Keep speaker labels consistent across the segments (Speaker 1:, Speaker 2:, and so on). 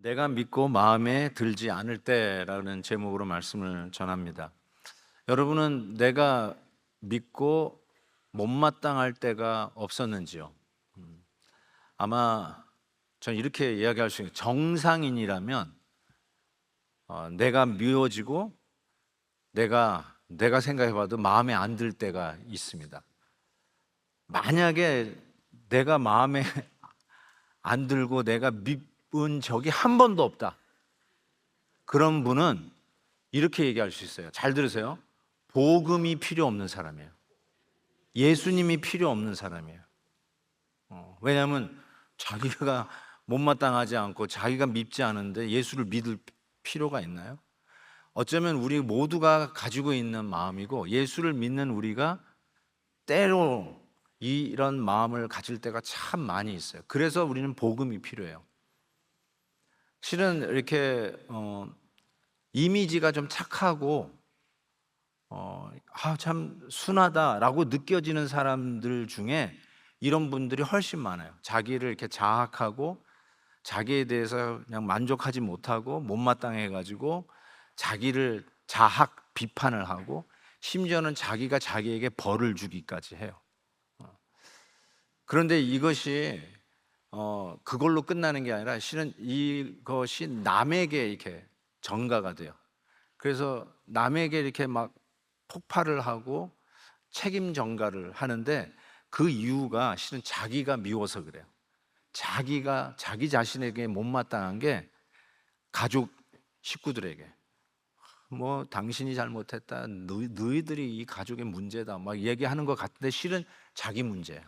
Speaker 1: 내가 믿고 마음에 들지 않을 때라는 제목으로 말씀을 전합니다. 여러분은 내가 믿고 못마땅할 때가 없었는지요? 아마 전 이렇게 이야기할 수 있어요. 정상인이라면 내가 미워지고 내가 생각해봐도 마음에 안 들 때가 있습니다. 만약에 내가 마음에 안 들고 내가 믿은 적이 한 번도 없다, 그런 분은 이렇게 얘기할 수 있어요. 잘 들으세요. 복음이 필요 없는 사람이에요. 예수님이 필요 없는 사람이에요. 왜냐하면 자기가 못마땅하지 않고 자기가 믿지 않은데 예수를 믿을 필요가 있나요? 어쩌면 우리 모두가 가지고 있는 마음이고, 예수를 믿는 우리가 때로 이런 마음을 가질 때가 참 많이 있어요. 그래서 우리는 복음이 필요해요. 실은 이렇게 이미지가 좀 착하고 참 순하다라고 느껴지는 사람들 중에 이런 분들이 훨씬 많아요. 자기를 이렇게 자학하고 자기에 대해서 그냥 만족하지 못하고 못마땅해 가지고 자기를 자학 비판을 하고, 심지어는 자기가 자기에게 벌을 주기까지 해요. 그런데 이것이 그걸로 끝나는 게 아니라 실은 이것이 남에게 이렇게 전가가 돼요. 그래서 남에게 이렇게 막 폭발을 하고 책임 전가를 하는데, 그 이유가 실은 자기가 미워서 그래요. 자기가 자기 자신에게 못마땅한 게 가족 식구들에게 뭐 당신이 잘못했다, 너희들이 이 가족의 문제다 막 얘기하는 것 같은데 실은 자기 문제예요.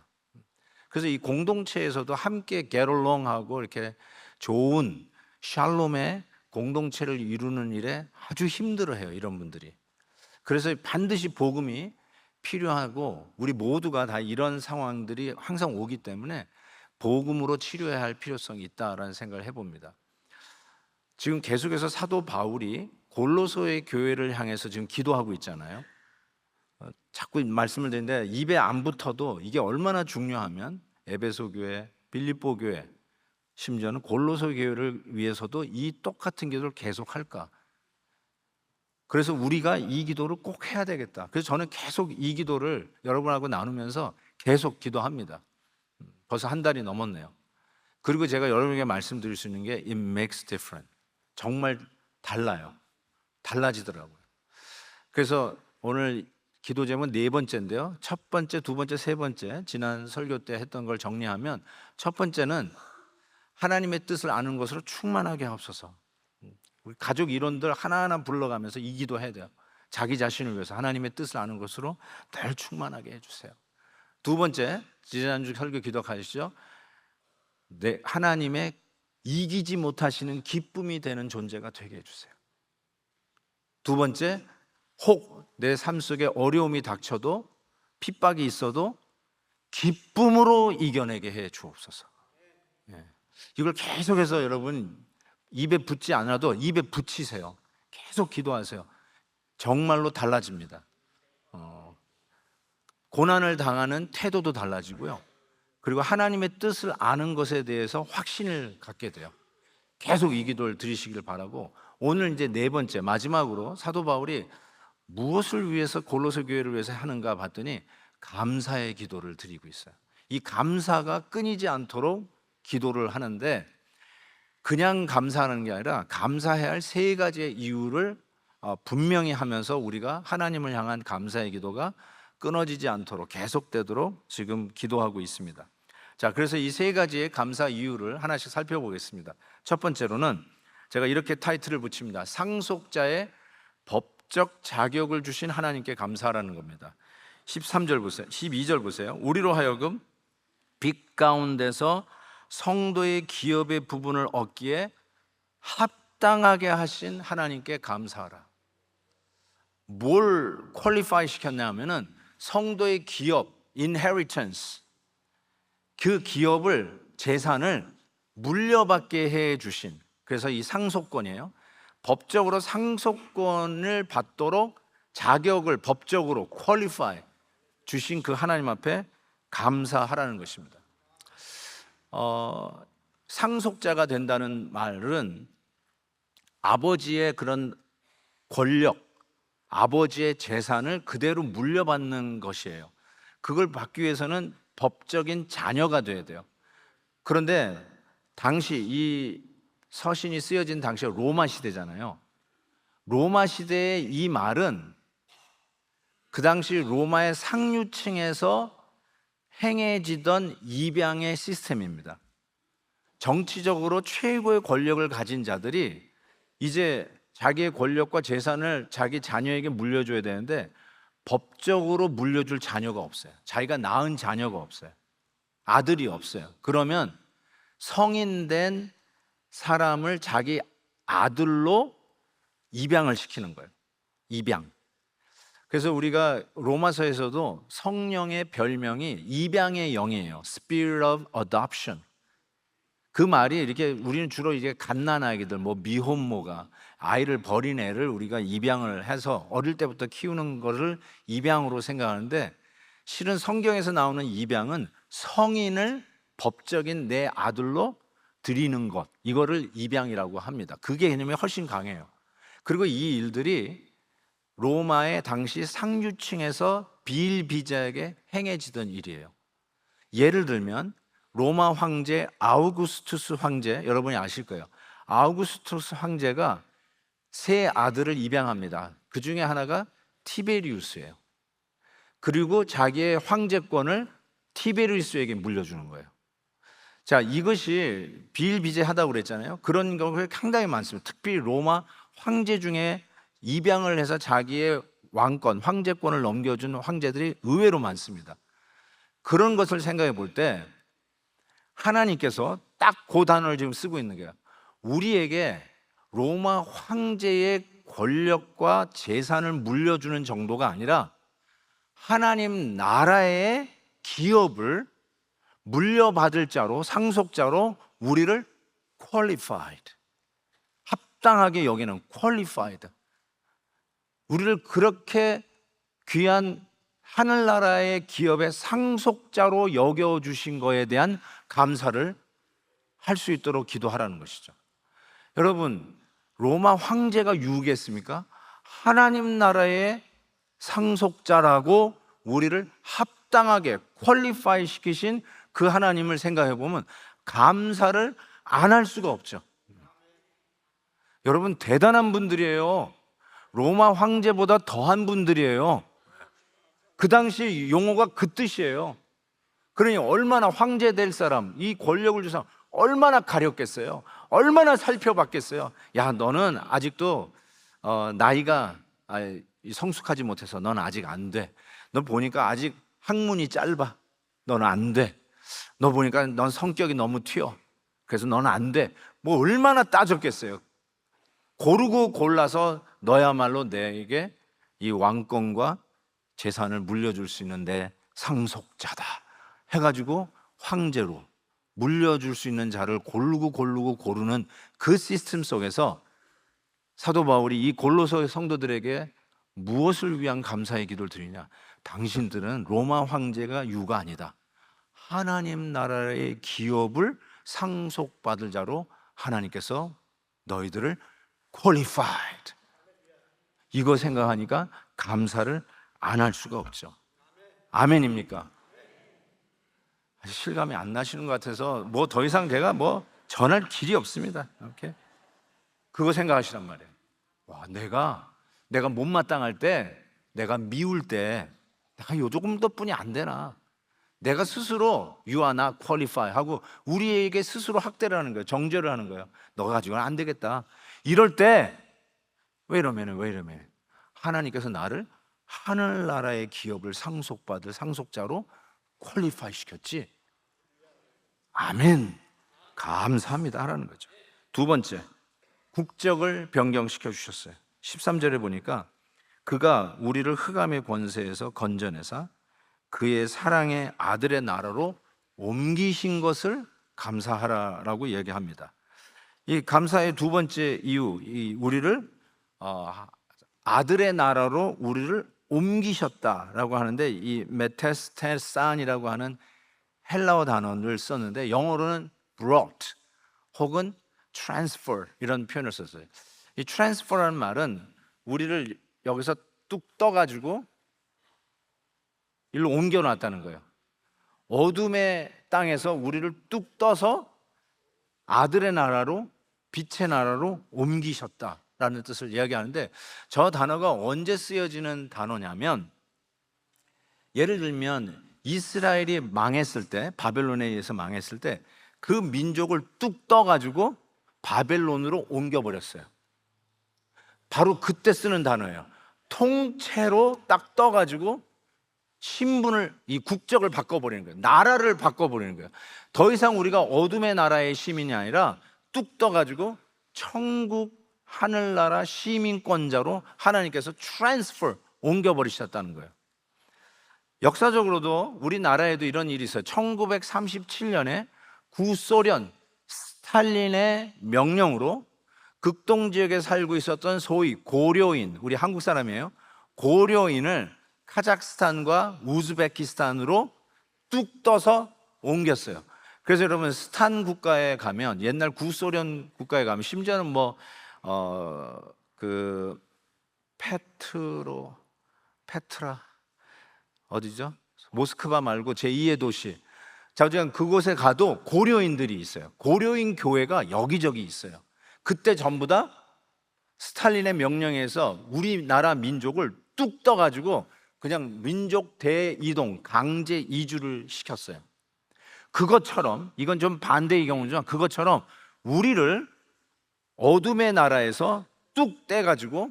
Speaker 1: 그래서 이 공동체에서도 함께 get along 하고 이렇게 좋은 샬롬의 공동체를 이루는 일에 아주 힘들어해요, 이런 분들이. 그래서 반드시 복음이 필요하고, 우리 모두가 다 이런 상황들이 항상 오기 때문에 복음으로 치료해야 할 필요성이 있다라는 생각을 해봅니다. 지금 계속해서 사도 바울이 골로새의 교회를 향해서 지금 기도하고 있잖아요. 자꾸 말씀을 드리는데 입에 안 붙어도 이게 얼마나 중요하면, 에베소 교회, 빌립보 교회, 심지어는 골로새 교회를 위해서도 이 똑같은 기도를 계속 할까? 그래서 우리가 이 기도를 꼭 해야 되겠다. 그래서 저는 계속 이 기도를 여러분하고 나누면서 계속 기도합니다. 벌써 한 달이 넘었네요. 그리고 제가 여러분에게 말씀드릴 수 있는 게 it makes difference. 정말 달라요. 달라지더라고요. 그래서 오늘 기도 제목은 네 번째인데요. 첫 번째, 두 번째, 세 번째, 지난 설교 때 했던 걸 정리하면, 첫 번째는 하나님의 뜻을 아는 것으로 충만하게 하옵소서. 우리 가족 이론들 하나하나 불러가면서 이 기도해야 돼요. 자기 자신을 위해서 하나님의 뜻을 아는 것으로 늘 충만하게 해주세요. 두 번째, 지난주 설교 기도하시죠. 하나님의 이기지 못하시는 기쁨이 되는 존재가 되게 해주세요. 두 번째, 혹 내 삶 속에 어려움이 닥쳐도 핍박이 있어도 기쁨으로 이겨내게 해 주옵소서. 이걸 계속해서 여러분 입에 붙지 않아도 입에 붙이세요. 계속 기도하세요. 정말로 달라집니다. 고난을 당하는 태도도 달라지고요. 그리고 하나님의 뜻을 아는 것에 대해서 확신을 갖게 돼요. 계속 이 기도를 드리시길 바라고, 오늘 이제 네 번째 마지막으로 사도 바울이 무엇을 위해서 골로새 교회를 위해서 하는가 봤더니 감사의 기도를 드리고 있어요. 이 감사가 끊이지 않도록 기도를 하는데, 그냥 감사하는 게 아니라 감사해야 할 세 가지의 이유를 분명히 하면서 우리가 하나님을 향한 감사의 기도가 끊어지지 않도록 계속되도록 지금 기도하고 있습니다. 자, 그래서 이 세 가지의 감사 이유를 하나씩 살펴보겠습니다. 첫 번째로는 제가 이렇게 타이틀을 붙입니다. 상속자의 법적 자격을 주신 하나님께 감사하라는 겁니다. 13절 보세요. 12절 보세요. 우리로 하여금 빛 가운데서 성도의 기업의 부분을 얻기에 합당하게 하신 하나님께 감사하라. 뭘 퀄리파이 시켰냐 하면은 성도의 기업, inheritance, 그 기업을, 재산을 물려받게 해 주신, 그래서 이 상속권이에요. 법적으로 상속권을 받도록 자격을 법적으로 퀄리파이 주신 그 하나님 앞에 감사하라는 것입니다. 상속자가 된다는 말은 아버지의 그런 권력, 아버지의 재산을 그대로 물려받는 것이에요. 그걸 받기 위해서는 법적인 자녀가 돼야 돼요. 그런데 당시 이 서신이 쓰여진 당시에 로마 시대잖아요. 로마 시대의 이 말은 그 당시 로마의 상류층에서 행해지던 입양의 시스템입니다. 정치적으로 최고의 권력을 가진 자들이 이제 자기의 권력과 재산을 자기 자녀에게 물려줘야 되는데 법적으로 물려줄 자녀가 없어요. 자기가 낳은 자녀가 없어요. 아들이 없어요. 그러면 성인 된 사람을 자기 아들로 입양을 시키는 거예요. 입양. 그래서 우리가 로마서에서도 성령의 별명이 입양의 영이에요. Spirit of Adoption. 그 말이 이렇게 우리는 주로 이제 갓난아기들, 뭐 미혼모가 아이를 버린 애를 우리가 입양을 해서 어릴 때부터 키우는 것을 입양으로 생각하는데 실은 성경에서 나오는 입양은 성인을 법적인 내 아들로 드리는 것, 이거를 입양이라고 합니다. 그게 개념이 훨씬 강해요. 그리고 이 일들이 로마의 당시 상류층에서 비일비재하게 행해지던 일이에요. 예를 들면 로마 황제 아우구스투스 황제, 여러분이 아실 거예요. 아우구스투스 황제가 세 아들을 입양합니다. 그 중에 하나가 티베리우스예요. 그리고 자기의 황제권을 티베리우스에게 물려주는 거예요. 자, 이것이 비일비재하다고 그랬잖아요. 그런 경우가 상당히 많습니다. 특히 로마 황제 중에 입양을 해서 자기의 왕권, 황제권을 넘겨준 황제들이 의외로 많습니다. 그런 것을 생각해 볼 때 하나님께서 딱 그 단어를 지금 쓰고 있는 거예요. 우리에게 로마 황제의 권력과 재산을 물려주는 정도가 아니라 하나님 나라의 기업을 물려받을 자로, 상속자로 우리를 qualified, 합당하게 여기는 qualified, 우리를 그렇게 귀한 하늘나라의 기업의 상속자로 여겨주신 거에 대한 감사를 할 수 있도록 기도하라는 것이죠. 여러분, 로마 황제가 유혹했습니까? 하나님 나라의 상속자라고 우리를 합당하게 퀄리파이 시키신 그 하나님을 생각해 보면 감사를 안 할 수가 없죠. 여러분, 대단한 분들이에요. 로마 황제보다 더한 분들이에요. 그 당시 용어가 그 뜻이에요. 그러니 얼마나 황제 될 사람, 이 권력을 준 사람 얼마나 가렸겠어요. 얼마나 살펴봤겠어요. 야, 너는 아직도 나이가 성숙하지 못해서 너는 아직 안 돼. 너 보니까 아직 학문이 짧아. 너는 안 돼. 너 보니까 넌 성격이 너무 튀어. 그래서 너는 안 돼. 뭐 얼마나 따졌겠어요. 고르고 골라서 너야말로 내게 이 왕권과 재산을 물려줄 수 있는 내 상속자다 해가지고 황제로 물려줄 수 있는 자를 고르고 고르는 그 시스템 속에서 사도 바울이 이 골로새 성도들에게 무엇을 위한 감사의 기도를 드리냐? 당신들은 로마 황제가 유가 아니다. 하나님 나라의 기업을 상속받을 자로 하나님께서 너희들을 qualified. 이거 생각하니까 감사를 안 할 수가 없죠. 아멘입니까? 실감이 안 나시는 것 같아서 뭐 더 이상 제가 뭐 전할 길이 없습니다. 이렇게 그거 생각하시란 말이에요. 와, 내가 못마땅할 때, 내가 미울 때 내가 요 조금 더 뿐이 안 되나? 내가 스스로 you are not qualified 하고 우리에게 스스로 학대를 하는 거예요. 정죄를 하는 거예요. 너 가지고는 안 되겠다. 이럴 때 왜 이러면 하나님께서 나를 하늘나라의 기업을 상속받을 상속자로 퀄리파이 시켰지. 아멘. 감사합니다 하라는 거죠. 두 번째, 국적을 변경시켜 주셨어요. 13절에 보니까 그가 우리를 흑암의 권세에서 건져내사 그의 사랑의 아들의 나라로 옮기신 것을 감사하라라고 얘기합니다. 이 감사의 두 번째 이유, 우리를 아들의 나라로 우리를 옮기셨다라고 하는데, 이 메테스테산이라고 하는 헬라어 단어를 썼는데 영어로는 brought, 혹은 transfer 이런 표현을 썼어요. 이 transfer라는 말은 우리를 여기서 뚝 떠가지고 일로 옮겨놨다는 거예요. 어둠의 땅에서 우리를 뚝 떠서 아들의 나라로, 빛의 나라로 옮기셨다라는 뜻을 이야기하는데, 저 단어가 언제 쓰여지는 단어냐면, 예를 들면 이스라엘이 망했을 때, 바벨론에 의해서 망했을 때 그 민족을 뚝 떠가지고 바벨론으로 옮겨버렸어요. 바로 그때 쓰는 단어예요. 통째로 딱 떠가지고 신분을, 이 국적을 바꿔버리는 거예요. 나라를 바꿔버리는 거예요. 더 이상 우리가 어둠의 나라의 시민이 아니라 뚝 떠가지고 천국 하늘나라 시민권자로 하나님께서 트랜스퍼, 옮겨버리셨다는 거예요. 역사적으로도 우리나라에도 이런 일이 있어요. 1937년에 구소련 스탈린의 명령으로 극동지역에 살고 있었던 소위 고려인, 우리 한국 사람이에요. 고려인을 카자흐스탄과 우즈베키스탄으로 뚝 떠서 옮겼어요. 그래서 여러분, 스탄 국가에 가면, 옛날 구소련 국가에 가면, 심지어는 페트라 어디죠? 모스크바 말고 제2의 도시, 자우지간 그곳에 가도 고려인들이 있어요. 고려인 교회가 여기저기 있어요. 그때 전부 다 스탈린의 명령에서 우리나라 민족을 뚝 떠가지고 그냥 민족 대이동, 강제 이주를 시켰어요. 그것처럼, 이건 좀 반대의 경우지만, 그것처럼 우리를 어둠의 나라에서 뚝 떼가지고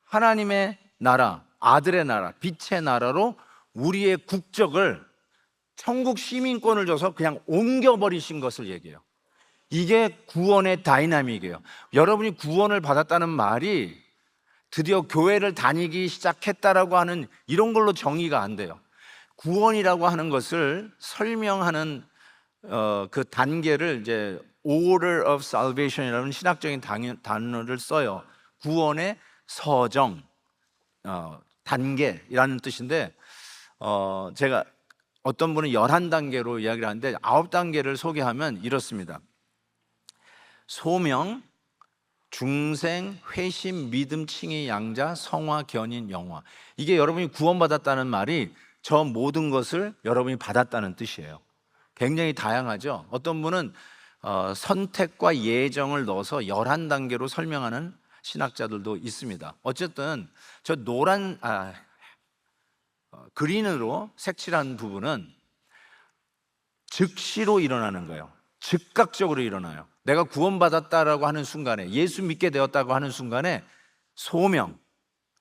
Speaker 1: 하나님의 나라, 아들의 나라, 빛의 나라로 우리의 국적을, 천국 시민권을 줘서 그냥 옮겨버리신 것을 얘기해요. 이게 구원의 다이나믹이에요. 여러분이 구원을 받았다는 말이 드디어 교회를 다니기 시작했다라고 하는 이런 걸로 정의가 안 돼요. 구원이라고 하는 것을 설명하는 그 단계를 이제 Order of Salvation이라는 신학적인 단어를 써요. 구원의 서정, 단계라는 뜻인데, 제가 어떤 분은 11단계로 이야기를 하는데 9단계를 소개하면 이렇습니다. 소명, 중생, 회심, 믿음, 칭의, 양자, 성화, 견인, 영화. 이게 여러분이 구원받았다는 말이 저 모든 것을 여러분이 받았다는 뜻이에요. 굉장히 다양하죠. 어떤 분은 선택과 예정을 넣어서 11단계로 설명하는 신학자들도 있습니다. 어쨌든 저 그린으로 색칠한 부분은 즉시로 일어나는 거예요. 즉각적으로 일어나요. 내가 구원받았다라고 하는 순간에, 예수 믿게 되었다고 하는 순간에 소명,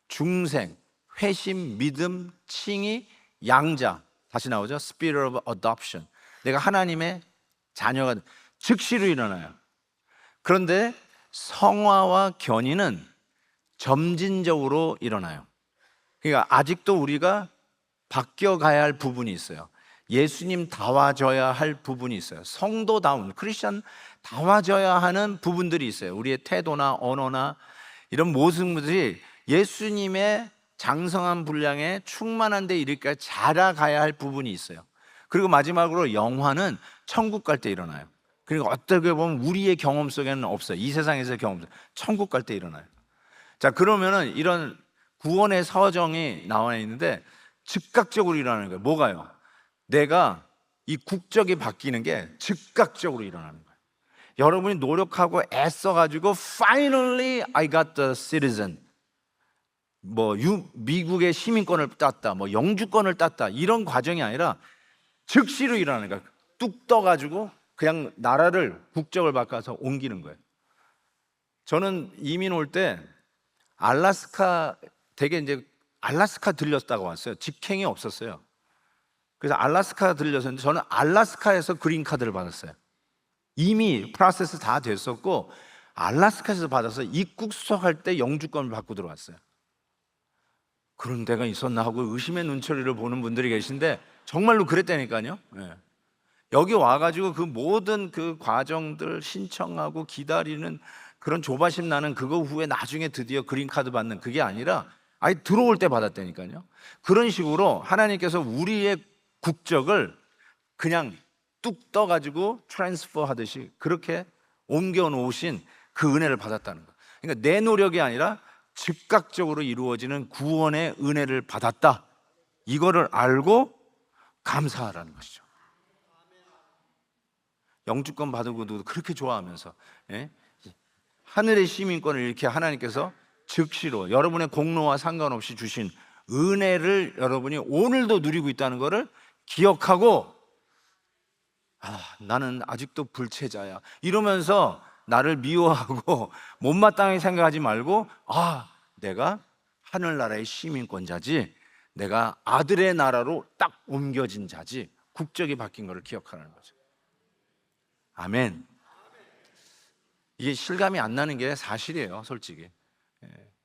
Speaker 1: 중생, 회심, 믿음, 칭의, 양자, 다시 나오죠. Spirit of Adoption. 내가 하나님의 자녀가 즉시로 일어나요. 그런데 성화와 견인은 점진적으로 일어나요. 그러니까 아직도 우리가 바뀌어가야 할 부분이 있어요. 예수님 다와져야 할 부분이 있어요. 성도다운, 크리스천 다와져야 하는 부분들이 있어요. 우리의 태도나 언어나 이런 모습들이 예수님의 장성한 분량에 충만한 데 이르기까지 자라가야 할 부분이 있어요. 그리고 마지막으로 영화는 천국 갈 때 일어나요. 그리고 어떻게 보면 우리의 경험 속에는 없어요. 이 세상에서의 경험, 천국 갈 때 일어나요. 자, 그러면은 이런 구원의 서정이 나와 있는데 즉각적으로 일어나는 거예요. 뭐가요? 내가 이 국적이 바뀌는 게 즉각적으로 일어나는 거예요. 여러분이 노력하고 애써가지고 Finally I got the citizen, 미국의 시민권을 땄다, 영주권을 땄다, 이런 과정이 아니라 즉시로 일어나는 거예요. 뚝 떠가지고 그냥 나라를, 국적을 바꿔서 옮기는 거예요. 저는 이민 올 때 알라스카 들렸다고 왔어요. 직행이 없었어요. 그래서 알라스카 들렸었는데 저는 알라스카에서 그린카드를 받았어요. 이미 프로세스 다 됐었고 알라스카에서 받아서 입국 수속할 때 영주권을 받고 들어왔어요. 그런 데가 있었나 하고 의심의 눈초리를 보는 분들이 계신데 정말로 그랬다니까요. 네. 여기 와가지고 그 모든 그 과정들 신청하고 기다리는 그런 조바심 나는 그거 후에 나중에 드디어 그린카드 받는 그게 아니라 아예 들어올 때 받았다니까요. 그런 식으로 하나님께서 우리의 국적을 그냥 뚝 떠가지고 트랜스퍼 하듯이 그렇게 옮겨 놓으신 그 은혜를 받았다는 거예요. 그러니까 내 노력이 아니라 즉각적으로 이루어지는 구원의 은혜를 받았다, 이거를 알고 감사하라는 것이죠. 영주권 받고도 그렇게 좋아하면서, 예? 하늘의 시민권을 이렇게 하나님께서 즉시로 여러분의 공로와 상관없이 주신 은혜를 여러분이 오늘도 누리고 있다는 것을 기억하고, 나는 아직도 불체자야 이러면서 나를 미워하고 못마땅하게 생각하지 말고, 내가 하늘나라의 시민권자지, 내가 아들의 나라로 딱 옮겨진 자지, 국적이 바뀐 것을 기억하라는 거죠. 아멘. 이게 실감이 안 나는 게 사실이에요, 솔직히.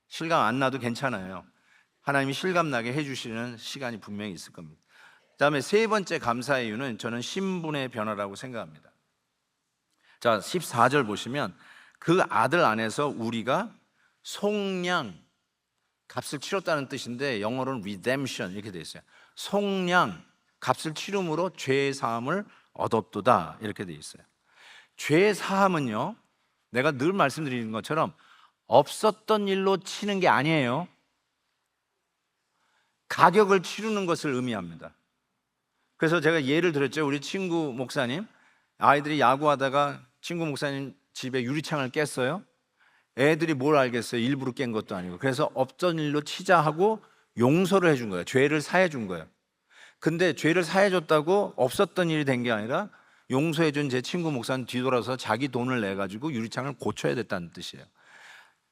Speaker 1: 실감 안 나도 괜찮아요. 하나님이 실감 나게 해주시는 시간이 분명히 있을 겁니다. 그 다음에 세 번째 감사의 이유는 저는 신분의 변화라고 생각합니다. 자, 14절 보시면 그 아들 안에서 우리가 속량, 값을 치렀다는 뜻인데 영어로는 redemption 이렇게 되어 있어요. 속량, 값을 치름으로 죄의 사함을 얻었도다 이렇게 되어 있어요. 죄의 사함은요, 내가 늘 말씀드리는 것처럼 없었던 일로 치는 게 아니에요. 가격을 치르는 것을 의미합니다. 그래서 제가 예를 들었죠. 우리 친구 목사님, 아이들이 야구하다가 친구 목사님 집에 유리창을 깼어요. 애들이 뭘 알겠어요? 일부러 깬 것도 아니고. 그래서 없던 일로 치자 하고 용서를 해준 거예요. 죄를 사해 준 거예요. 근데 죄를 사해 줬다고 없었던 일이 된 게 아니라 용서해 준 제 친구 목사는 뒤돌아서 자기 돈을 내 가지고 유리창을 고쳐야 됐다는 뜻이에요.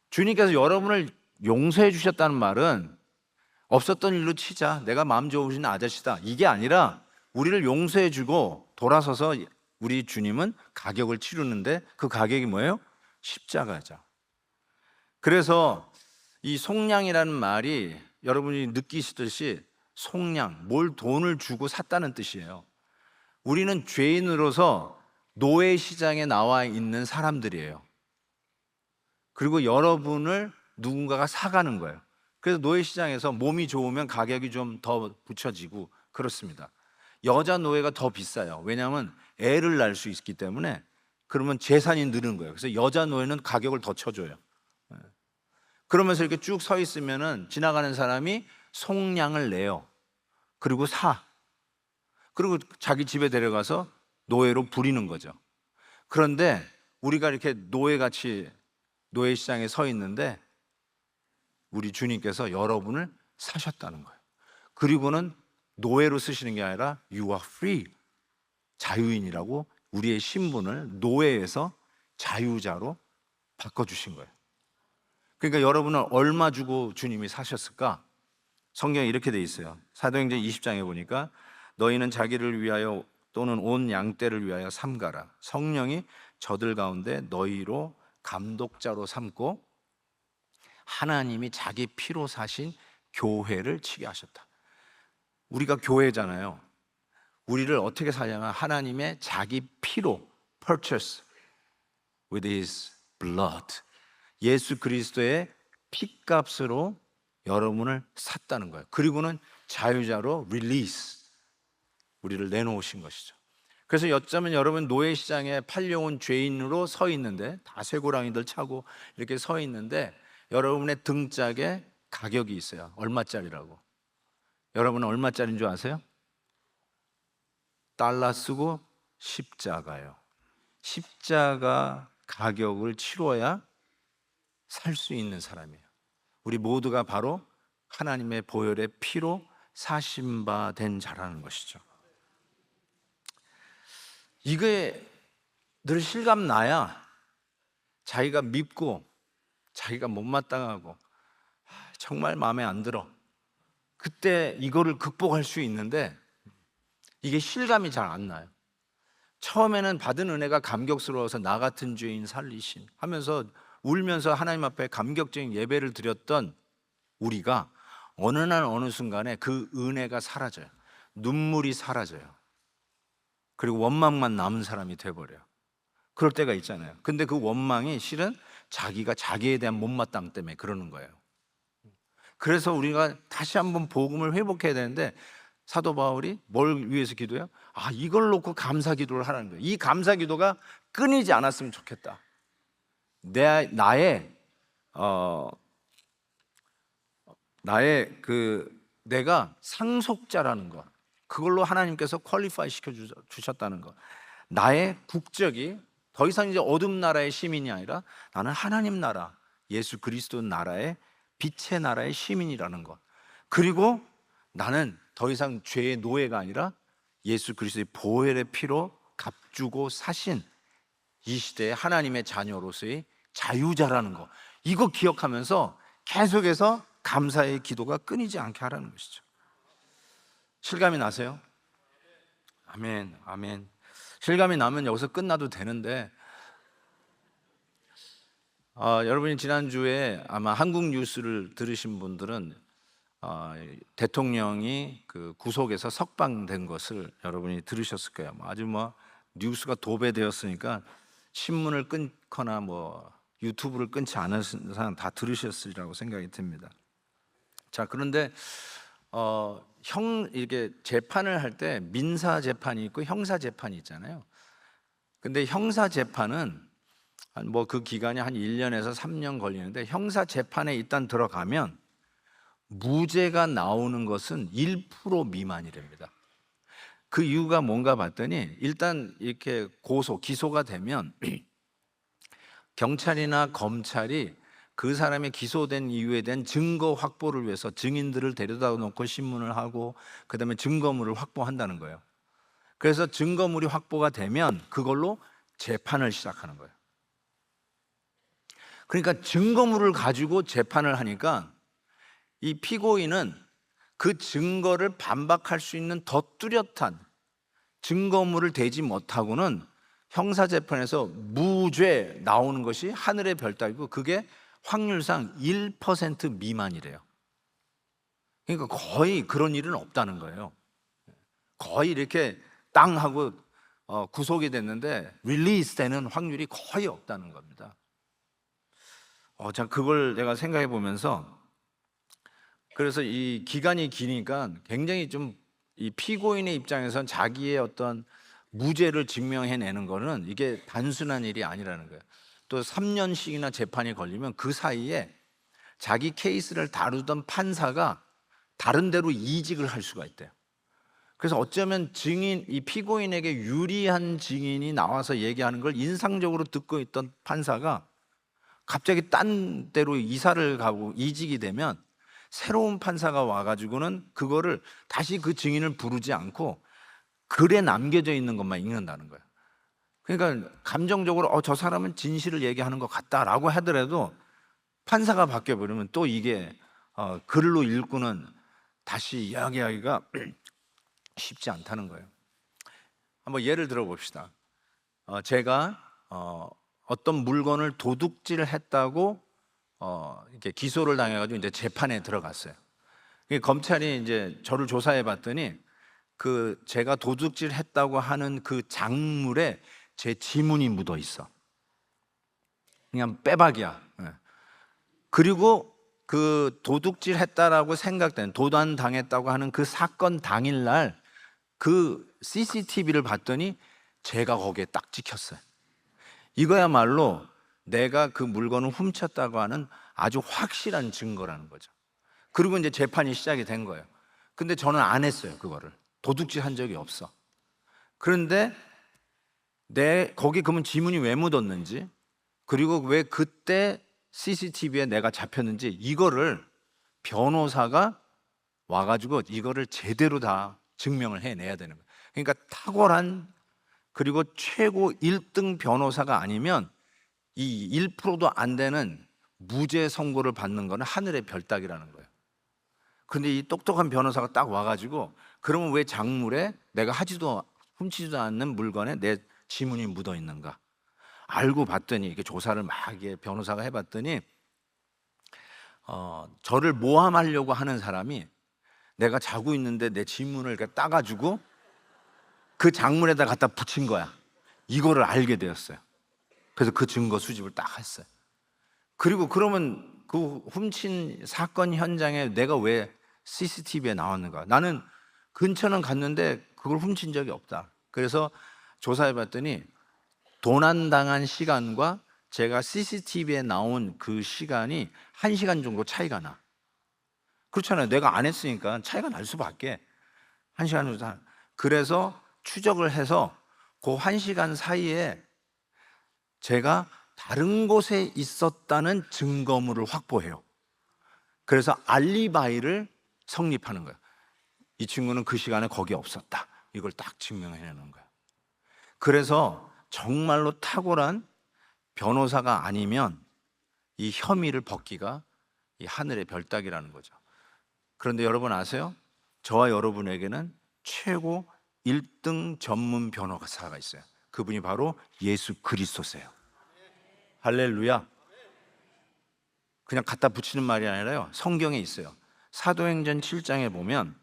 Speaker 1: 주님께서 여러분을 용서해 주셨다는 말은 없었던 일로 치자, 내가 마음 좋으신 아저씨다, 이게 아니라 우리를 용서해 주고 돌아서서 우리 주님은 가격을 치르는데, 그 가격이 뭐예요? 십자가죠. 그래서 이 속량이라는 말이 여러분이 느끼시듯이 속량, 뭘 돈을 주고 샀다는 뜻이에요. 우리는 죄인으로서 노예 시장에 나와 있는 사람들이에요. 그리고 여러분을 누군가가 사가는 거예요. 그래서 노예 시장에서 몸이 좋으면 가격이 좀 더 붙여지고 그렇습니다. 여자 노예가 더 비싸요. 왜냐하면 애를 낳을 수 있기 때문에. 그러면 재산이 느는 거예요. 그래서 여자 노예는 가격을 더 쳐줘요. 그러면서 이렇게 쭉 서 있으면은 지나가는 사람이 속량을 내요. 그리고 사. 그리고 자기 집에 데려가서 노예로 부리는 거죠. 그런데 우리가 이렇게 노예같이 노예 시장에 서 있는데 우리 주님께서 여러분을 사셨다는 거예요. 그리고는 노예로 쓰시는 게 아니라 You are free, 자유인이라고 우리의 신분을 노예에서 자유자로 바꿔주신 거예요. 그러니까 여러분은 얼마 주고 주님이 사셨을까? 성경에 이렇게 돼 있어요. 사도행전 20장에 보니까 너희는 자기를 위하여 또는 온 양떼를 위하여 삼가라. 성령이 저들 가운데 너희로 감독자로 삼고 하나님이 자기 피로 사신 교회를 치게 하셨다. 우리가 교회잖아요. 우리를 어떻게 사냐면 하나님의 자기 피로 purchase with his blood, 예수 그리스도의 피값으로 여러분을 샀다는 거예요. 그리고는 자유자로 release, 우리를 내놓으신 것이죠. 그래서 여쩌면 여러분 노예 시장에 팔려온 죄인으로 서 있는데, 다 쇠고랑이들 차고 이렇게 서 있는데 여러분의 등짝에 가격이 있어요. 얼마짜리라고. 여러분은 얼마짜리인 줄 아세요? 달러 쓰고 십자가요. 십자가 가격을 치러야 살 수 있는 사람이에요. 우리 모두가 바로 하나님의 보혈의 피로 사신 바 된 자라는 것이죠. 이게 늘 실감 나야 자기가 밉고 자기가 못마땅하고 정말 마음에 안 들어, 그때 이거를 극복할 수 있는데 이게 실감이 잘 안 나요. 처음에는 받은 은혜가 감격스러워서 나 같은 죄인 살리신 하면서 울면서 하나님 앞에 감격적인 예배를 드렸던 우리가 어느 날 어느 순간에 그 은혜가 사라져요. 눈물이 사라져요. 그리고 원망만 남은 사람이 돼버려요. 그럴 때가 있잖아요. 근데 그 원망이 실은 자기가 자기에 대한 못마땅 때문에 그러는 거예요. 그래서 우리가 다시 한번 복음을 회복해야 되는데 사도 바울이 뭘 위해서 기도해요? 이걸 놓고 감사 기도를 하라는 거예요. 이 감사 기도가 끊이지 않았으면 좋겠다. 나의 내가 상속자라는 거, 그걸로 하나님께서 퀄리파이 시켜 주셨다는 거. 나의 국적이 더 이상 이제 어둠 나라의 시민이 아니라 나는 하나님 나라, 예수 그리스도 나라의 빛의 나라의 시민이라는 것. 그리고 나는 더 이상 죄의 노예가 아니라 예수 그리스도의 보혈의 피로 값주고 사신 이 시대의 하나님의 자녀로서의 자유자라는 거. 이거 기억하면서 계속해서 감사의 기도가 끊이지 않게 하라는 것이죠. 실감이 나세요? 아멘, 아멘. 실감이 나면 여기서 끝나도 되는데, 여러분이 지난주에 아마 한국 뉴스를 들으신 분들은 대통령이 그 구속에서 석방된 것을 여러분이 들으셨을 거예요. 아주 뉴스가 도배되었으니까 신문을 끊거나 유튜브를 끊지 않은 사람 다 들으셨으리라고 생각이 듭니다. 자, 그런데 이렇게 재판을 할 때 민사 재판이 있고 형사 재판이 있잖아요. 근데 형사 재판은 그 기간이 한 1년에서 3년 걸리는데, 형사 재판에 일단 들어가면 무죄가 나오는 것은 1% 미만이랍니다. 그 이유가 뭔가 봤더니, 일단 이렇게 기소가 되면 경찰이나 검찰이 그 사람이 기소된 이유에 대한 증거 확보를 위해서 증인들을 데려다 놓고 신문을 하고 그다음에 증거물을 확보한다는 거예요. 그래서 증거물이 확보가 되면 그걸로 재판을 시작하는 거예요. 그러니까 증거물을 가지고 재판을 하니까 이 피고인은 그 증거를 반박할 수 있는 더 뚜렷한 증거물을 대지 못하고는 형사재판에서 무죄 나오는 것이 하늘의 별 따기고, 그게 확률상 1% 미만이래요. 그러니까 거의 그런 일은 없다는 거예요. 거의 이렇게 땅 하고 구속이 됐는데 릴리스 되는 확률이 거의 없다는 겁니다. 자, 그걸 내가 생각해 보면서, 그래서 이 기간이 기니까 굉장히 좀 이 피고인의 입장에선 자기의 어떤 무죄를 증명해내는 거는 이게 단순한 일이 아니라는 거예요. 또 3년씩이나 재판이 걸리면 그 사이에 자기 케이스를 다루던 판사가 다른 데로 이직을 할 수가 있대요. 그래서 어쩌면 이 피고인에게 유리한 증인이 나와서 얘기하는 걸 인상적으로 듣고 있던 판사가 갑자기 딴 데로 이사를 가고 이직이 되면 새로운 판사가 와가지고는 그거를 다시 그 증인을 부르지 않고 글에 남겨져 있는 것만 읽는다는 거예요. 그러니까 감정적으로 저 사람은 진실을 얘기하는 것 같다라고 하더라도 판사가 바뀌어버리면 또 이게 글로 읽고는 다시 이야기하기가 쉽지 않다는 거예요. 한번 예를 들어 봅시다. 제가 어떤 물건을 도둑질을 했다고 이렇게 기소를 당해가지고 이제 재판에 들어갔어요. 검찰이 이제 저를 조사해 봤더니 제가 도둑질했다고 하는 그 작물에 제 지문이 묻어 있어. 그냥 빼박이야. 그리고 그 도둑질했다라고 생각되는, 도난 당했다고 하는 그 사건 당일날 그 CCTV를 봤더니 제가 거기에 딱 찍혔어요. 이거야말로 내가 그 물건을 훔쳤다고 하는 아주 확실한 증거라는 거죠. 그리고 이제 재판이 시작이 된 거예요. 근데 저는 안 했어요. 그거를 도둑질 한 적이 없어. 그런데 거기 그러면 지문이 왜 묻었는지, 그리고 왜 그때 CCTV에 내가 잡혔는지, 이거를 변호사가 와가지고 이거를 제대로 다 증명을 해내야 되는 거예요. 그러니까 탁월한, 그리고 최고 1등 변호사가 아니면 이 1%도 안 되는 무죄 선고를 받는 거는 하늘의 별 따기라는 거예요. 근데 이 똑똑한 변호사가 딱 와가지고, 그러면 왜 작물에 내가 훔치지도 않는 물건에 내 지문이 묻어 있는가? 알고 봤더니, 이게 조사를 막 변호사가 해봤더니 저를 모함하려고 하는 사람이 내가 자고 있는데 내 지문을 이렇게 따가지고 그 작물에다 갖다 붙인 거야. 이거를 알게 되었어요. 그래서 그 증거 수집을 딱 했어요. 그리고 그러면 그 훔친 사건 현장에 내가 왜 CCTV에 나왔는가? 나는 근처는 갔는데 그걸 훔친 적이 없다. 그래서 조사해 봤더니 도난당한 시간과 제가 CCTV에 나온 그 시간이 1시간 정도 차이가 나. 그렇잖아요. 내가 안 했으니까 차이가 날 수밖에. 1시간 정도. 그래서 추적을 해서 그 1시간 사이에 제가 다른 곳에 있었다는 증거물을 확보해요. 그래서 알리바이를 성립하는 거예요. 이 친구는 그 시간에 거기 없었다. 이걸 딱 증명해내는 거예요. 그래서 정말로 탁월한 변호사가 아니면 이 혐의를 벗기가 이 하늘의 별 따기라는 거죠. 그런데 여러분 아세요? 저와 여러분에게는 최고 1등 전문 변호사가 있어요. 그분이 바로 예수 그리스도세요. 할렐루야. 그냥 갖다 붙이는 말이 아니라요, 성경에 있어요. 사도행전 7장에 보면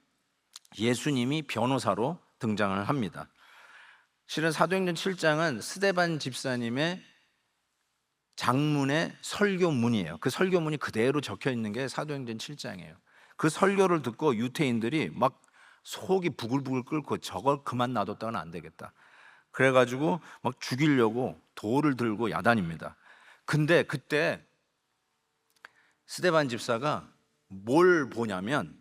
Speaker 1: 예수님이 변호사로 등장을 합니다. 실은 사도행전 7장은 스데반 집사님의 장문의 설교문이에요. 그 설교문이 그대로 적혀 있는 게 사도행전 7장이에요. 그 설교를 듣고 유태인들이 막 속이 부글부글 끓고 저걸 그만 놔뒀다가는 안 되겠다. 그래가지고 막 죽이려고 돌을 들고 야단입니다. 근데 그때 스데반 집사가 뭘 보냐면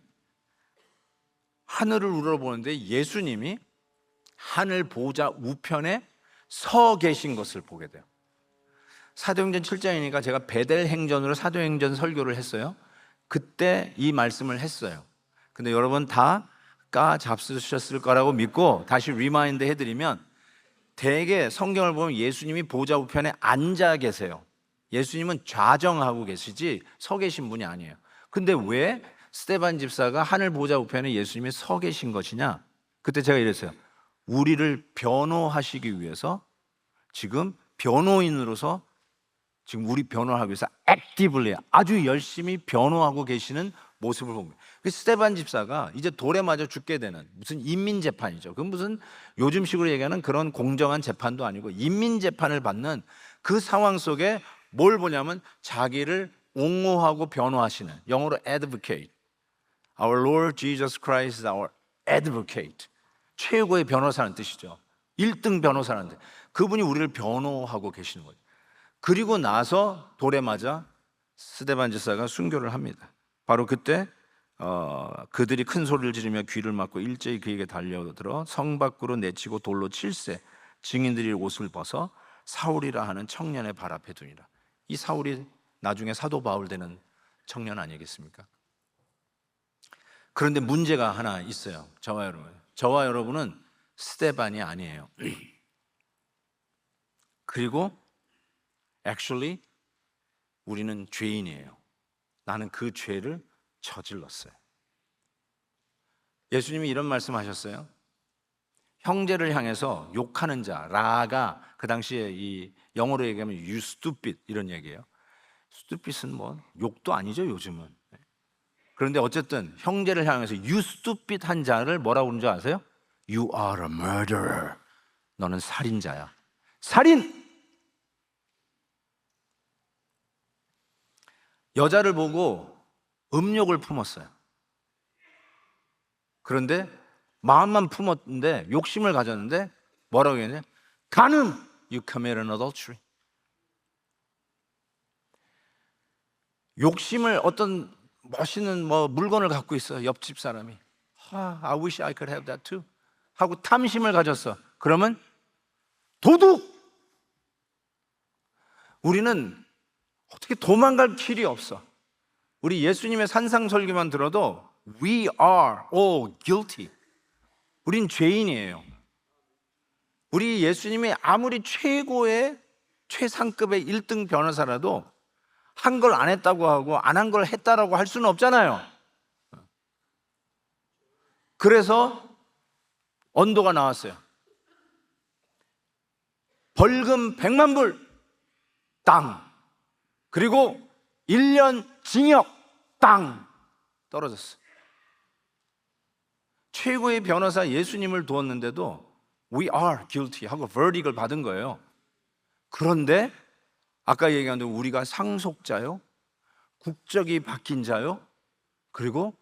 Speaker 1: 하늘을 우러보는데 예수님이 하늘 보좌 우편에 서 계신 것을 보게 돼요. 사도행전 7장이니까 제가 베델행전으로 사도행전 설교를 했어요. 그때 이 말씀을 했어요. 근데 여러분 다 까잡수셨을 거라고 믿고 다시 리마인드 해드리면, 대개 성경을 보면 예수님이 보좌 우편에 앉아 계세요. 예수님은 좌정하고 계시지 서 계신 분이 아니에요. 근데 왜 스데반 집사가 하늘 보좌 우편에 예수님이 서 계신 것이냐? 그때 제가 이랬어요. 우리를 변호하시기 위해서 지금 변호인으로서 지금 우리 변호하기 위해서 액티블리 아주 열심히 변호하고 계시는 모습을 봅니다. 스데반 집사가 이제 돌에 맞아 죽게 되는, 무슨 인민재판이죠. 그건 무슨 요즘식으로 얘기하는 그런 공정한 재판도 아니고 인민재판을 받는 그 상황 속에 뭘 보냐면 자기를 옹호하고 변호하시는, 영어로 advocate. Our Lord Jesus Christ is our advocate. 최고의 변호사라는 뜻이죠. 1등 변호사라는 뜻. 그분이 우리를 변호하고 계시는 거죠. 그리고 나서 돌에 맞아 스데반 집사가 순교를 합니다. 바로 그때 그들이 큰 소리를 지르며 귀를 막고 일제히 그에게 달려들어 성 밖으로 내치고 돌로 칠세, 증인들이 옷을 벗어 사울이라 하는 청년의 발 앞에 두니라. 이 사울이 나중에 사도 바울 되는 청년 아니겠습니까? 그런데 문제가 하나 있어요. 저와 여러분은 스데반이 아니에요. 그리고 actually 우리는 죄인이에요. 나는 그 죄를 저질렀어요. 예수님이 이런 말씀하셨어요. 형제를 향해서 욕하는 자, 라가 그 당시에 이 영어로 얘기하면 you stupid 이런 얘기예요. stupid은 뭐 욕도 아니죠, 요즘은. 그런데 어쨌든 형제를 향해서 you stupid 한 자를 뭐라고 부르는 줄 아세요? You are a murderer. 너는 살인자야. 살인! 여자를 보고 음욕을 품었어요. 그런데 마음만 품었는데 욕심을 가졌는데 뭐라고 했냐? 간음! You committed adultery. 욕심을, 어떤 멋있는 물건을 갖고 있어, 옆집 사람이. I wish I could have that too. 하고 탐심을 가졌어. 그러면 도둑! 우리는 어떻게 도망갈 길이 없어. 우리 예수님의 산상설교만 들어도 We are all guilty. 우린 죄인이에요. 우리 예수님이 아무리 최고의 최상급의 1등 변호사라도 한 걸 안 했다고 하고 안 한 걸 했다라고 할 수는 없잖아요. 그래서 언도가 나왔어요. 벌금 100만 불 땅, 그리고 1년 징역 땅 떨어졌어. 최고의 변호사 예수님을 두었는데도 We are guilty 하고 verdict을 받은 거예요. 그런데 아까 얘기한 대로 우리가 상속자요, 국적이 바뀐 자요, 그리고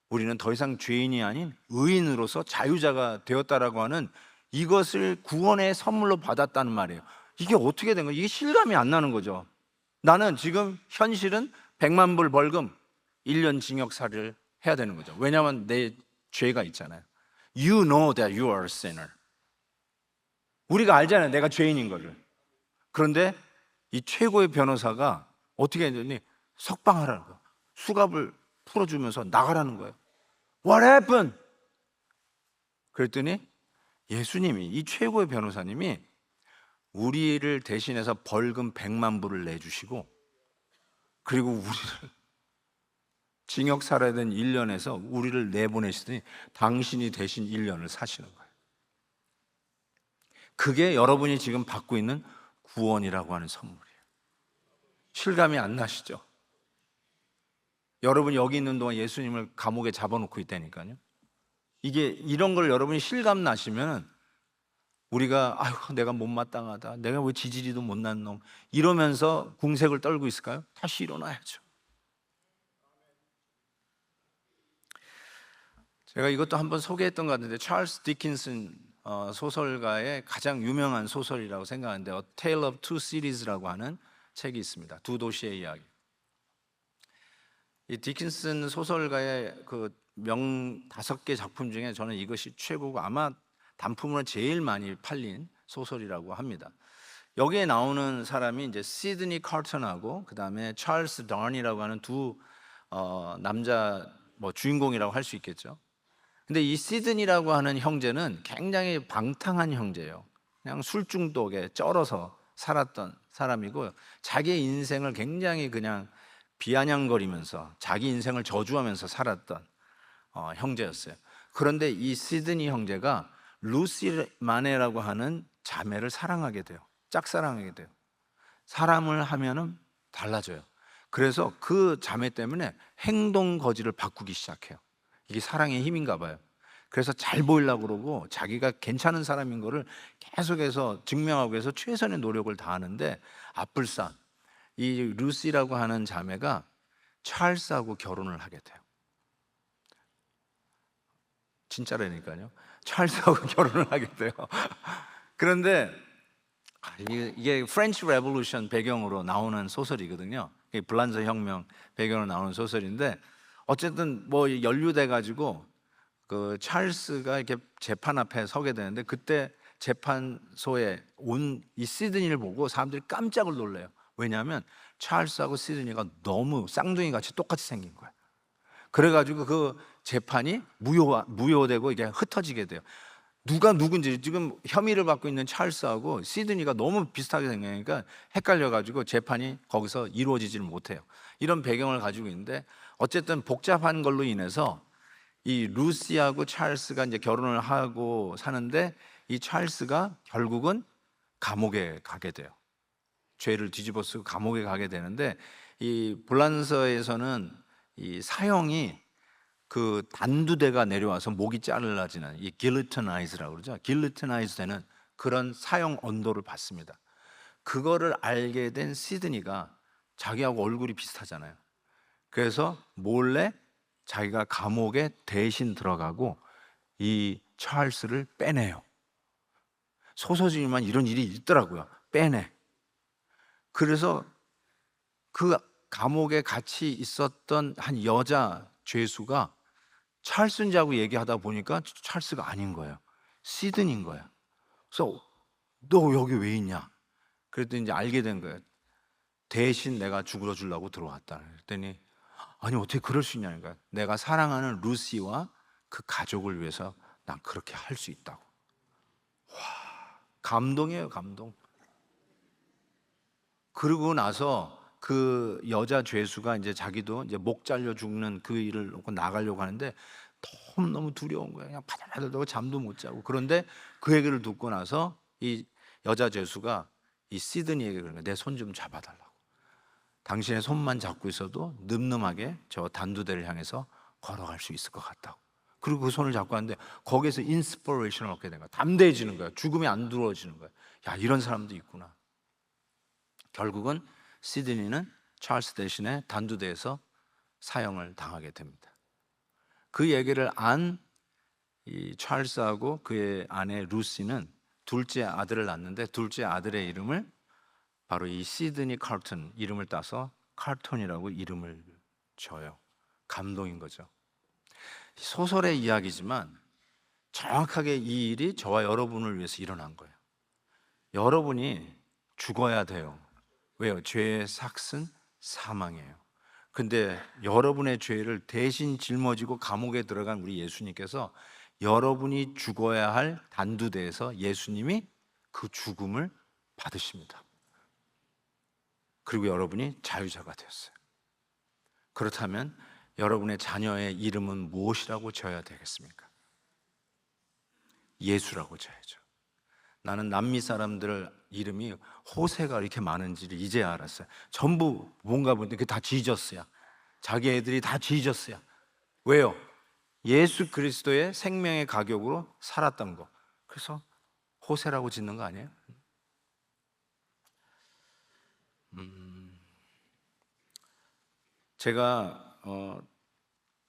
Speaker 1: 우리는 더 이상 죄인이 아닌 의인으로서 자유자가 되었다라고 하는 이것을 구원의 선물로 받았다는 말이에요. 이게 어떻게 된 거예요? 이게 실감이 안 나는 거죠. 나는 지금 현실은 100만 불 벌금, 1년 징역살이를 해야 되는 거죠. 왜냐하면 내 죄가 있잖아요. You know that you are a sinner. 우리가 알잖아요, 내가 죄인인 거를. 그런데 이 최고의 변호사가 어떻게 했더니 석방하라는 거예요. 수갑을 풀어주면서 나가라는 거예요. What happened? 그랬더니 예수님이, 이 최고의 변호사님이 우리를 대신해서 벌금 100만 불을 내주시고, 그리고 우리를 징역 살아야 되는 1년에서 우리를 내보내시더니 당신이 대신 1년을 사시는 거예요. 그게 여러분이 지금 받고 있는 구원이라고 하는 선물이에요. 실감이 안 나시죠? 여러분이 여기 있는 동안 예수님을 감옥에 잡아놓고 있다니까요. 이게 이런 걸 여러분이 실감 나시면 우리가 아유 내가 못마땅하다, 내가 왜 지지리도 못난 놈 이러면서 궁색을 떨고 있을까요? 다시 일어나야죠. 제가 이것도 한번 소개했던 것 같은데, 찰스 디킨슨 소설가의 가장 유명한 소설이라고 생각하는데 A Tale of Two Cities라고 하는 책이 있습니다. 두 도시의 이야기. 이 디킨슨 소설가의 그 명 5개 작품 중에 저는 이것이 최고고 아마 단품으로 제일 많이 팔린 소설이라고 합니다. 여기에 나오는 사람이 이제 시드니 칼튼하고 그 다음에 찰스 던이라고 하는 두 남자 주인공이라고 할 수 있겠죠. 근데 이 시드니라고 하는 형제는 굉장히 방탕한 형제예요. 그냥 술 중독에 쩔어서 살았던 사람이고, 자기의 인생을 굉장히 그냥 비아냥거리면서 자기 인생을 저주하면서 살았던 형제였어요. 그런데 이 시드니 형제가 루시 마네라고 하는 자매를 사랑하게 돼요. 짝사랑하게 돼요. 사람을 하면은 달라져요. 그래서 그 자매 때문에 행동 거지를 바꾸기 시작해요. 이게 사랑의 힘인가 봐요. 그래서 잘 보이려고 그러고 자기가 괜찮은 사람인 거를 계속해서 증명하기 위해서 최선의 노력을 다하는데, 앞불싸 이 루시라고 하는 자매가 찰스하고 결혼을 하게 돼요. 진짜라니까요. 찰스하고 결혼을 하게 돼요. 그런데 이게 프렌치 레볼루션 배경으로 나오는 소설이거든요. 블란서 혁명 배경으로 나오는 소설인데, 어쨌든 연루돼 가지고 그 찰스가 이렇게 재판 앞에 서게 되는데, 그때 재판소에 온 이 시드니를 보고 사람들이 깜짝을 놀래요. 왜냐하면 찰스하고 시드니가 너무 쌍둥이 같이 똑같이 생긴 거예요. 그래가지고 그 재판이 무효되고 이게 흩어지게 돼요. 누가 누군지, 지금 혐의를 받고 있는 찰스하고 시드니가 너무 비슷하게 생기니까 헷갈려가지고 재판이 거기서 이루어지지를 못해요. 이런 배경을 가지고 있는데, 어쨌든 복잡한 걸로 인해서 이 루시하고 찰스가 이제 결혼을 하고 사는데, 이 찰스가 결국은 감옥에 가게 돼요. 죄를 뒤집어 쓰고 감옥에 가게 되는데, 이 불란서에서는 이 사형이 그 단두대가 내려와서 목이 잘라지는 이 길리터나이즈라고 그러죠. 길리터나이즈 되는 그런 사형 언도를 받습니다. 그거를 알게 된 시드니가, 자기하고 얼굴이 비슷하잖아요. 그래서 몰래 자기가 감옥에 대신 들어가고 이 찰스를 빼내요. 소설이지만 이런 일이 있더라고요. 빼내. 그래서 그 감옥에 같이 있었던 한 여자 죄수가 찰스인지하고 얘기하다 보니까 찰스가 아닌 거예요. 시드니인 거예요. 그래서 너 여기 왜 있냐? 그랬더니 이제 알게 된 거예요. 대신 내가 죽여 주려고 들어왔다. 그랬더니 아니 어떻게 그럴 수 있냐니까. 내가 사랑하는 루시와 그 가족을 위해서 난 그렇게 할 수 있다고. 와, 감동이에요, 감동. 그러고 나서 그 여자 죄수가 이제 자기도 이제 목 잘려 죽는 그 일을 놓고 나가려고 하는데 너무 두려운 거예요. 그냥 바들바들하고 잠도 못 자고. 그런데 그 얘기를 듣고 나서 이 여자 죄수가 이 시드니에게 그런 거예요. 내 손 좀 잡아달라고. 당신의 손만 잡고 있어도 늠름하게 저 단두대를 향해서 걸어갈 수 있을 것 같다고. 그리고 그 손을 잡고 하는데 거기에서 인스피레이션을 얻게 된 거야. 담대해지는 거야. 죽음이 안 두려워지는 거야. 야, 이런 사람도 있구나. 결국은 시드니는 찰스 대신에 단두대에서 사형을 당하게 됩니다. 그 얘기를 안 이 찰스하고 그의 아내 루시는 둘째 아들을 낳는데 둘째 아들의 이름을 바로 이 시드니 칼튼 이름을 따서 칼톤이라고 이름을 줘요. 감동인 거죠. 소설의 이야기지만 정확하게 이 일이 저와 여러분을 위해서 일어난 거예요. 여러분이 죽어야 돼요. 왜요? 죄의 삭은 사망이에요. 근데 여러분의 죄를 대신 짊어지고 감옥에 들어간 우리 예수님께서 여러분이 죽어야 할 단두대에서 예수님이 그 죽음을 받으십니다. 그리고 여러분이 자유자가 되었어요. 그렇다면 여러분의 자녀의 이름은 무엇이라고 지어야 되겠습니까? 예수라고 지어야죠. 나는 남미 사람들 이름이 호세가 이렇게 많은지를 이제 알았어요. 전부 뭔가 보는데 그게 다 지저스야. 자기 애들이 다 지저스야. 왜요? 예수 그리스도의 생명의 가격으로 살았던 거. 그래서 호세라고 짓는 거 아니에요? 제가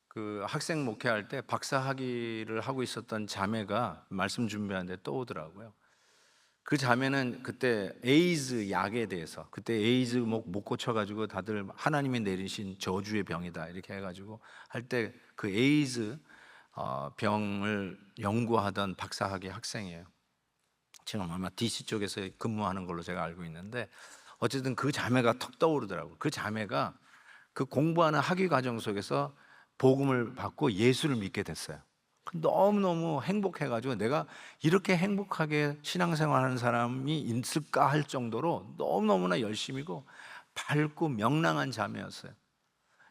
Speaker 1: 그 학생 목회할 때 박사 학위를 하고 있었던 자매가 말씀 준비하는데 떠오더라고요. 그 자매는 그때 에이즈 약에 대해서, 그때 에이즈 못 고쳐가지고 다들 하나님이 내리신 저주의 병이다 이렇게 해가지고 할 때 그 에이즈 병을 연구하던 박사학위 학생이에요. 지금 아마 DC 쪽에서 근무하는 걸로 제가 알고 있는데, 어쨌든 그 자매가 턱 떠오르더라고요. 그 자매가 그 공부하는 학위 과정 속에서 복음을 받고 예수를 믿게 됐어요. 너무너무 행복해가지고 내가 이렇게 행복하게 신앙생활하는 사람이 있을까 할 정도로 너무너무나 열심이고 밝고 명랑한 자매였어요.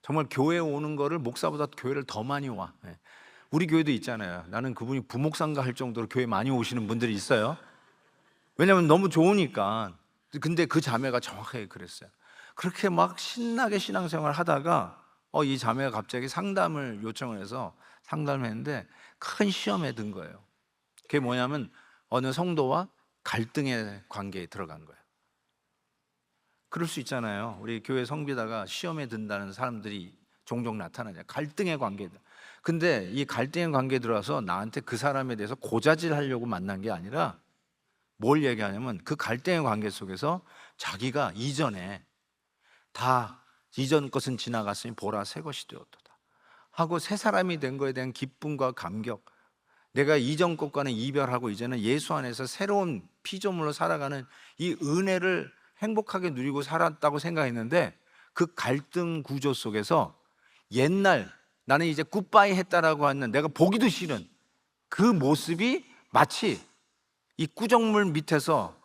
Speaker 1: 정말 교회에 오는 거를 목사보다 교회를 더 많이 와. 우리 교회도 있잖아요. 나는 그분이 부목사인가 할 정도로 교회 많이 오시는 분들이 있어요. 왜냐하면 너무 좋으니까. 근데 그 자매가 정확하게 그랬어요. 그렇게 막 신나게 신앙생활 하다가 이 자매가 갑자기 상담을 요청을 해서 상담을 했는데 큰 시험에 든 거예요. 그게 뭐냐면 어느 성도와 갈등의 관계에 들어간 거예요. 그럴 수 있잖아요. 우리 교회 성비다가 시험에 든다는 사람들이 종종 나타나잖아요. 갈등의 관계다. 근데 이 갈등의 관계에 들어와서 나한테 그 사람에 대해서 고자질 하려고 만난 게 아니라 뭘 얘기하냐면 그 갈등의 관계 속에서 자기가 이전에 다 이전 것은 지나갔으니 보라 새 것이 되었도다 하고 새 사람이 된 거에 대한 기쁨과 감격, 내가 이전 것과는 이별하고 이제는 예수 안에서 새로운 피조물로 살아가는 이 은혜를 행복하게 누리고 살았다고 생각했는데, 그 갈등 구조 속에서 옛날 나는 이제 굿바이 했다라고 하는 내가 보기도 싫은 그 모습이 마치 이 구정물 밑에서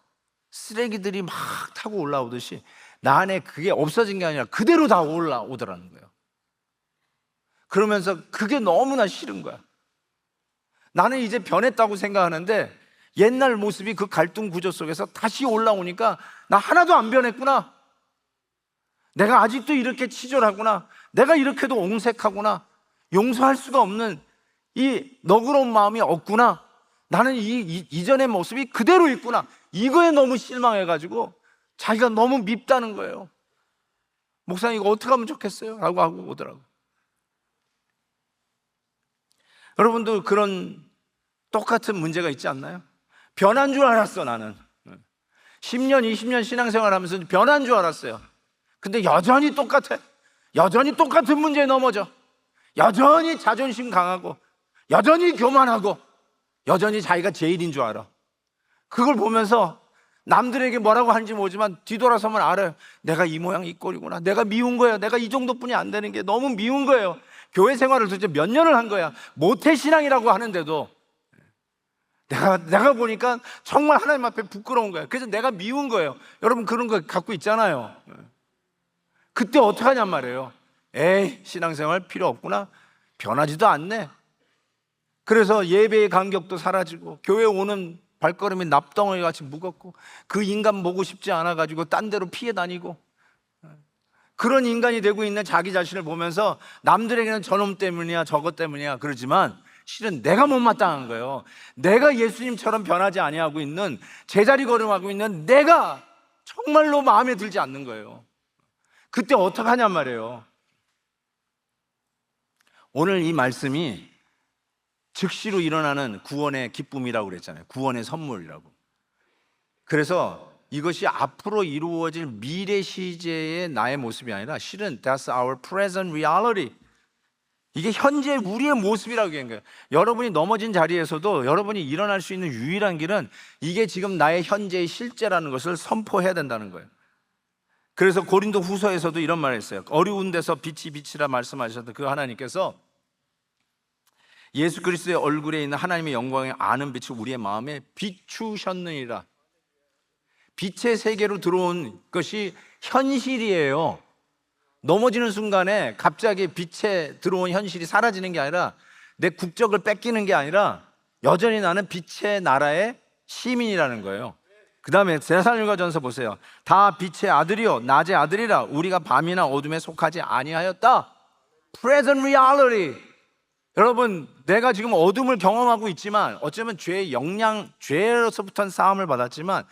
Speaker 1: 쓰레기들이 막 타고 올라오듯이 나 안에 그게 없어진 게 아니라 그대로 다 올라오더라는 거예요. 그러면서 그게 너무나 싫은 거야. 나는 이제 변했다고 생각하는데 옛날 모습이 그 갈등 구조 속에서 다시 올라오니까 나 하나도 안 변했구나. 내가 아직도 이렇게 치졸하구나. 내가 이렇게도 옹색하구나. 용서할 수가 없는 이 너그러운 마음이 없구나. 나는 이전의 모습이 그대로 있구나. 이거에 너무 실망해가지고 자기가 너무 밉다는 거예요. 목사님 이거 어떻게 하면 좋겠어요? 라고 하고 오더라고요. 여러분도 그런 똑같은 문제가 있지 않나요? 변한 줄 알았어. 나는 10년 20년 신앙생활 하면서 변한 줄 알았어요. 근데 여전히 똑같아. 여전히 똑같은 문제에 넘어져. 여전히 자존심 강하고 여전히 교만하고 여전히 자기가 제일인 줄 알아. 그걸 보면서 남들에게 뭐라고 하는지 모르지만 뒤돌아서면 알아요. 내가 이 모양 이 꼴이구나. 내가 미운 거예요. 내가 이 정도뿐이 안 되는 게 너무 미운 거예요. 교회 생활을 도대체 몇 년을 한 거야. 모태신앙이라고 하는데도 내가 보니까 정말 하나님 앞에 부끄러운 거야. 그래서 내가 미운 거예요. 여러분 그런 거 갖고 있잖아요. 그때 어떻게 하냔 말이에요. 에이, 신앙생활 필요 없구나. 변하지도 않네. 그래서 예배의 간격도 사라지고 교회 오는 발걸음이 납덩어리 같이 무겁고 그 인간 보고 싶지 않아가지고 딴 데로 피해 다니고 그런 인간이 되고 있는 자기 자신을 보면서 남들에게는 저놈 때문이야 저것 때문이야 그러지만 실은 내가 못마땅한 거예요. 내가 예수님처럼 변하지 아니하고 있는 제자리 걸음하고 있는 내가 정말로 마음에 들지 않는 거예요. 그때 어떡하냔 말이에요. 오늘 이 말씀이 즉시로 일어나는 구원의 기쁨이라고 그랬잖아요. 구원의 선물이라고. 그래서 이것이 앞으로 이루어질 미래 시제의 나의 모습이 아니라 실은 that's our present reality. 이게 현재 우리의 모습이라고 얘기한 거예요. 여러분이 넘어진 자리에서도 여러분이 일어날 수 있는 유일한 길은 이게 지금 나의 현재의 실제라는 것을 선포해야 된다는 거예요. 그래서 고린도 후서에서도 이런 말을 했어요. 어려운 데서 빛이 빛이라 말씀하셨던 그 하나님께서 예수 그리스도의 얼굴에 있는 하나님의 영광의 아는 빛을 우리의 마음에 비추셨느니라. 빛의 세계로 들어온 것이 현실이에요. 넘어지는 순간에 갑자기 빛에 들어온 현실이 사라지는 게 아니라 내 국적을 뺏기는 게 아니라 여전히 나는 빛의 나라의 시민이라는 거예요. 그 다음에 데살로니가전서 보세요. 다 빛의 아들이요 낮의 아들이라 우리가 밤이나 어둠에 속하지 아니하였다. Present reality. 여러분, 내가 지금 어둠을 경험하고 있지만 어쩌면 죄로서부터는 싸움을 받았지만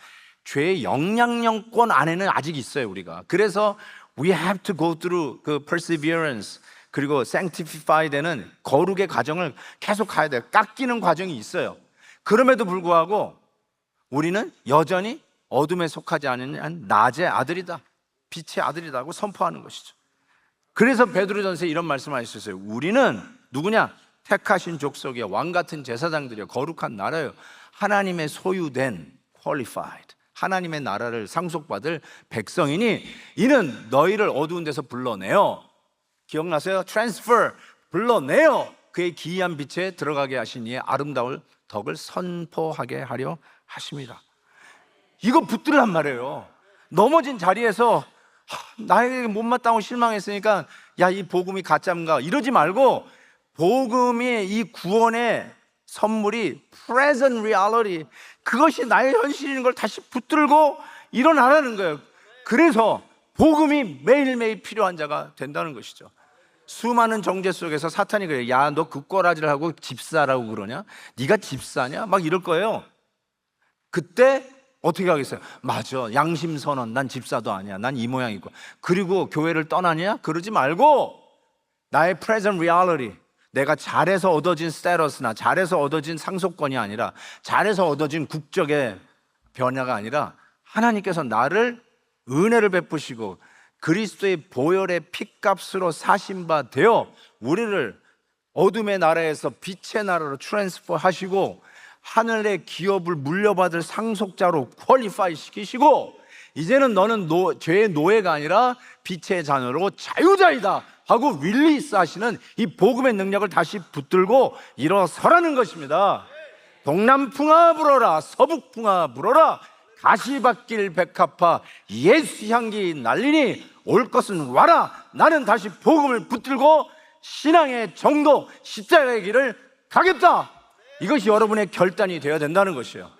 Speaker 1: 죄의 영향력권 안에는 아직 있어요, 우리가. 그래서 we have to go through 그 perseverance 그리고 sanctify 되는 거룩의 과정을 계속 가야 돼요. 깎이는 과정이 있어요. 그럼에도 불구하고 우리는 여전히 어둠에 속하지 않는 낮의 아들이다, 빛의 아들이라고 선포하는 것이죠. 그래서 베드로전서에 이런 말씀을 하셨어요. 우리는 누구냐? 택하신 족속이요 왕 같은 제사장들이요 거룩한 나라요 하나님의 소유된 qualified 하나님의 나라를 상속받을 백성이니 이는 너희를 어두운 데서 불러내어, 기억나세요? transfer, 불러내어 그의 기이한 빛에 들어가게 하신 이의 아름다울 덕을 선포하게 하려 하십니다. 이거 붙들란 말이에요. 넘어진 자리에서 나에게 못마땅하고 실망했으니까 야, 이 복음이 가짜인가 이러지 말고 복음이 이 구원의 선물이 present reality, 그것이 나의 현실인 걸 다시 붙들고 일어나라는 거예요. 그래서 복음이 매일매일 필요한 자가 된다는 것이죠. 수많은 정죄 속에서 사탄이 그래요. 야, 너 그 꼬라지를 하고 집사라고 그러냐? 네가 집사냐? 막 이럴 거예요. 그때 어떻게 하겠어요? 맞아, 양심 선언, 난 집사도 아니야, 난 이 모양이고. 그리고 교회를 떠나냐? 그러지 말고 나의 present reality, 내가 잘해서 얻어진 스테러스나 잘해서 얻어진 상속권이 아니라 잘해서 얻어진 국적의 변화가 아니라 하나님께서 나를 은혜를 베푸시고 그리스도의 보혈의 피값으로 사신 바 되어 우리를 어둠의 나라에서 빛의 나라로 트랜스퍼 하시고 하늘의 기업을 물려받을 상속자로 퀄리파이 시키시고 이제는 너는 죄의 노예가 아니라 빛의 자녀로 자유자이다 하고 릴리스 하시는 이 복음의 능력을 다시 붙들고 일어서라는 것입니다. 동남풍아 불어라, 서북풍아 불어라, 가시밭길 백합화 예수 향기 날리니 올 것은 와라. 나는 다시 복음을 붙들고 신앙의 정도 십자가의 길을 가겠다. 이것이 여러분의 결단이 되어야 된다는 것이에요.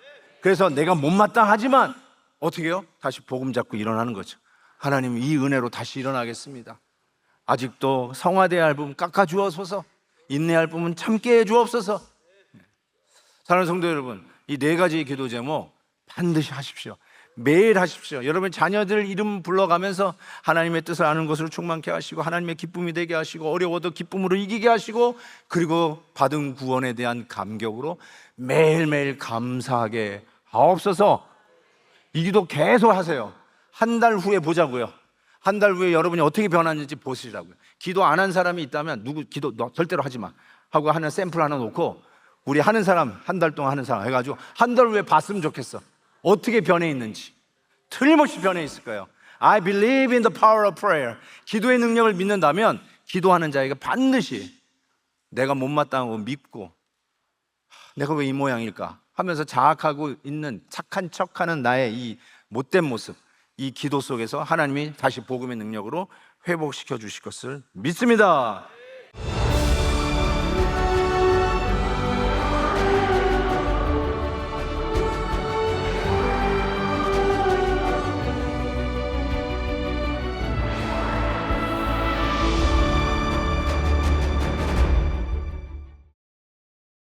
Speaker 1: 그래서 내가 못마땅하지만 어떻게 해요? 다시 복음 잡고 일어나는 거죠. 하나님, 이 은혜로 다시 일어나겠습니다. 아직도 성화돼야 할 부분 깎아주옵소서, 인내할 부분 참게 해주옵소서. 사랑하는 성도 여러분, 이 네 가지의 기도 제목 반드시 하십시오. 매일 하십시오. 여러분 자녀들 이름 불러가면서 하나님의 뜻을 아는 것으로 충만케 하시고 하나님의 기쁨이 되게 하시고 어려워도 기쁨으로 이기게 하시고 그리고 받은 구원에 대한 감격으로 매일매일 감사하게 하옵소서. 이 기도 계속 하세요. 한 달 후에 보자고요. 한 달 후에 여러분이 어떻게 변하는지 보시라고요. 기도 안 한 사람이 있다면 누구 기도 너 절대로 하지 마 하고 하는 샘플 하나 놓고 우리 하는 사람 한 달 동안 하는 사람 해가지고 한 달 후에 봤으면 좋겠어. 어떻게 변해 있는지. 틀림없이 변해 있을 거예요. I believe in the power of prayer. 기도의 능력을 믿는다면 기도하는 자에게 반드시 내가 못마땅하고 믿고 내가 왜 이 모양일까 하면서 자학하고 있는 착한 척하는 나의 이 못된 모습, 이 기도 속에서 하나님이 다시 복음의 능력으로 회복시켜 주실 것을 믿습니다.